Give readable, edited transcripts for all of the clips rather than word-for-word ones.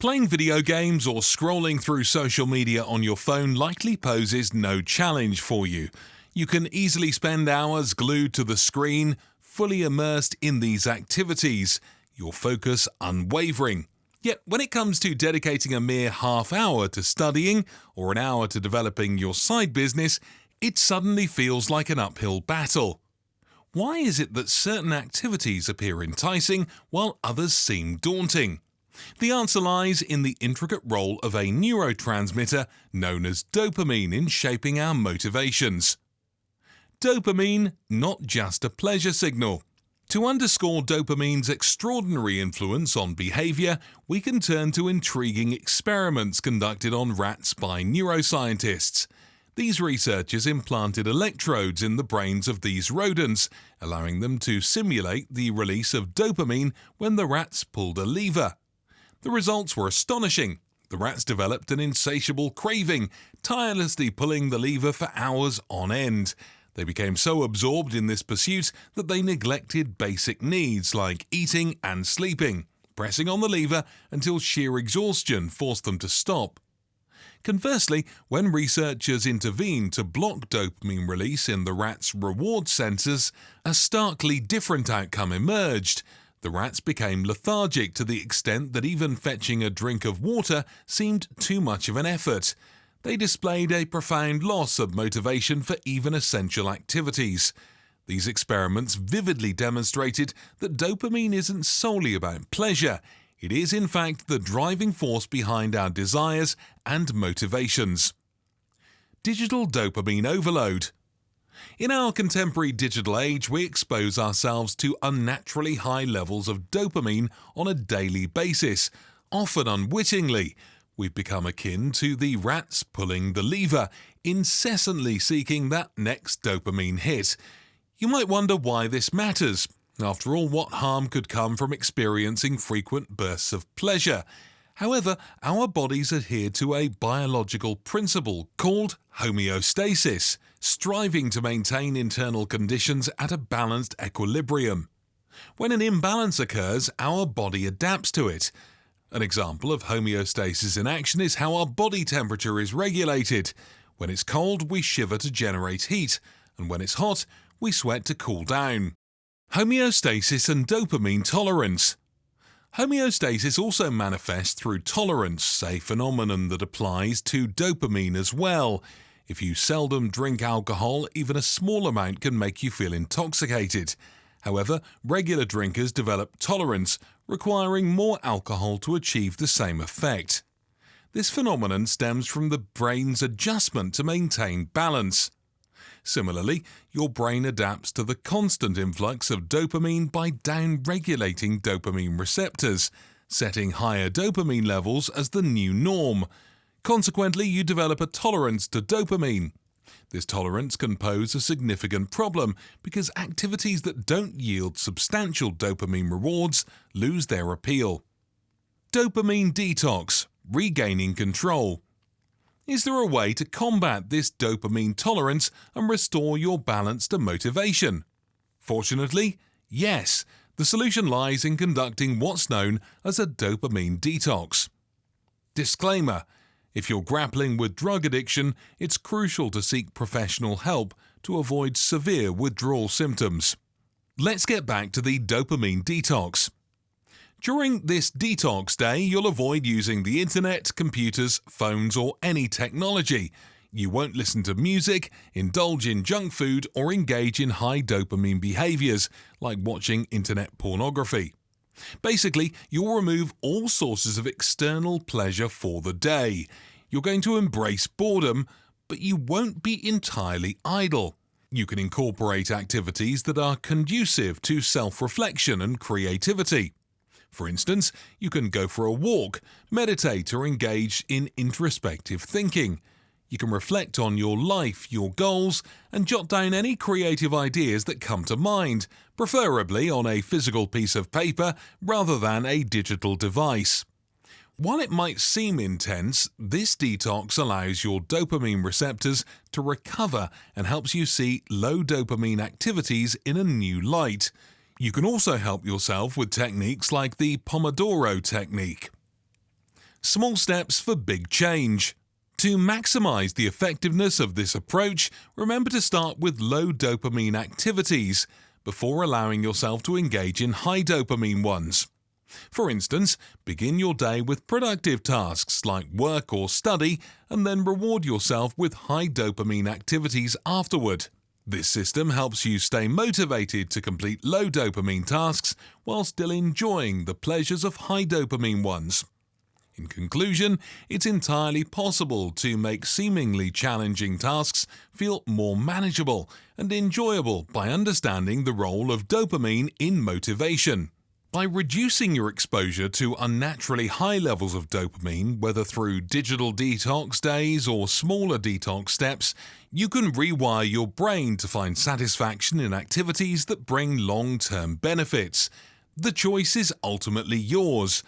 Playing video games or scrolling through social media on your phone likely poses no challenge for you. You can easily spend hours glued to the screen, fully immersed in these activities, your focus unwavering. Yet when it comes to dedicating a mere half hour to studying or an hour to developing your side business, it suddenly feels like an uphill battle. Why is it that certain activities appear enticing while others seem daunting? The answer lies in the intricate role of a neurotransmitter known as dopamine in shaping our motivations. Dopamine, not just a pleasure signal. To underscore dopamine's extraordinary influence on behavior, we can turn to intriguing experiments conducted on rats by neuroscientists. These researchers implanted electrodes in the brains of these rodents, allowing them to simulate the release of dopamine when the rats pulled a lever. The results were astonishing. The rats developed an insatiable craving, tirelessly pulling the lever for hours on end. They became so absorbed in this pursuit that they neglected basic needs like eating and sleeping, pressing on the lever until sheer exhaustion forced them to stop. Conversely, when researchers intervened to block dopamine release in the rats' reward centers, a starkly different outcome emerged. The rats became lethargic to the extent that even fetching a drink of water seemed too much of an effort. They displayed a profound loss of motivation for even essential activities. These experiments vividly demonstrated that dopamine isn't solely about pleasure. It is, in fact, the driving force behind our desires and motivations. Digital dopamine overload. In our contemporary digital age, we expose ourselves to unnaturally high levels of dopamine on a daily basis, often unwittingly. We've become akin to the rats pulling the lever, incessantly seeking that next dopamine hit. You might wonder why this matters. After all, what harm could come from experiencing frequent bursts of pleasure? However, our bodies adhere to a biological principle called homeostasis, striving to maintain internal conditions at a balanced equilibrium. When an imbalance occurs, our body adapts to it. An example of homeostasis in action is how our body temperature is regulated. When it's cold, we shiver to generate heat, and when it's hot, we sweat to cool down. Homeostasis and dopamine tolerance. Homeostasis also manifests through tolerance, a phenomenon that applies to dopamine as well. If you seldom drink alcohol, even a small amount can make you feel intoxicated. However, regular drinkers develop tolerance, requiring more alcohol to achieve the same effect. This phenomenon stems from the brain's adjustment to maintain balance. Similarly, your brain adapts to the constant influx of dopamine by down-regulating dopamine receptors, setting higher dopamine levels as the new norm. Consequently, you develop a tolerance to dopamine. This tolerance can pose a significant problem because activities that don't yield substantial dopamine rewards lose their appeal. Dopamine detox, regaining control. Is there a way to combat this dopamine tolerance and restore your balance to motivation? Fortunately, yes. The solution lies in conducting what's known as a dopamine detox. Disclaimer: if you're grappling with drug addiction, it's crucial to seek professional help to avoid severe withdrawal symptoms. Let's get back to the dopamine detox. During this detox day, you'll avoid using the internet, computers, phones, or any technology. You won't listen to music, indulge in junk food, or engage in high dopamine behaviors, like watching internet pornography. Basically, you'll remove all sources of external pleasure for the day. You're going to embrace boredom, but you won't be entirely idle. You can incorporate activities that are conducive to self-reflection and creativity. For instance, you can go for a walk, meditate, or engage in introspective thinking. You can reflect on your life, your goals, and jot down any creative ideas that come to mind, preferably on a physical piece of paper rather than a digital device. While it might seem intense, this detox allows your dopamine receptors to recover and helps you see low dopamine activities in a new light. You can also help yourself with techniques like the Pomodoro technique. Small steps for big change. To maximize the effectiveness of this approach, remember to start with low dopamine activities before allowing yourself to engage in high dopamine ones. For instance, begin your day with productive tasks like work or study and then reward yourself with high dopamine activities afterward. This system helps you stay motivated to complete low dopamine tasks while still enjoying the pleasures of high dopamine ones. In conclusion, it's entirely possible to make seemingly challenging tasks feel more manageable and enjoyable by understanding the role of dopamine in motivation. By reducing your exposure to unnaturally high levels of dopamine, whether through digital detox days or smaller detox steps, you can rewire your brain to find satisfaction in activities that bring long-term benefits. The choice is ultimately yours.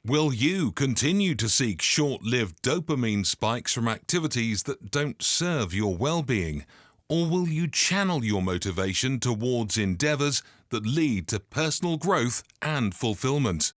Will you continue to seek short-lived dopamine spikes from activities that don't serve your well-being? Or will you channel your motivation towards endeavors that lead to personal growth and fulfillment?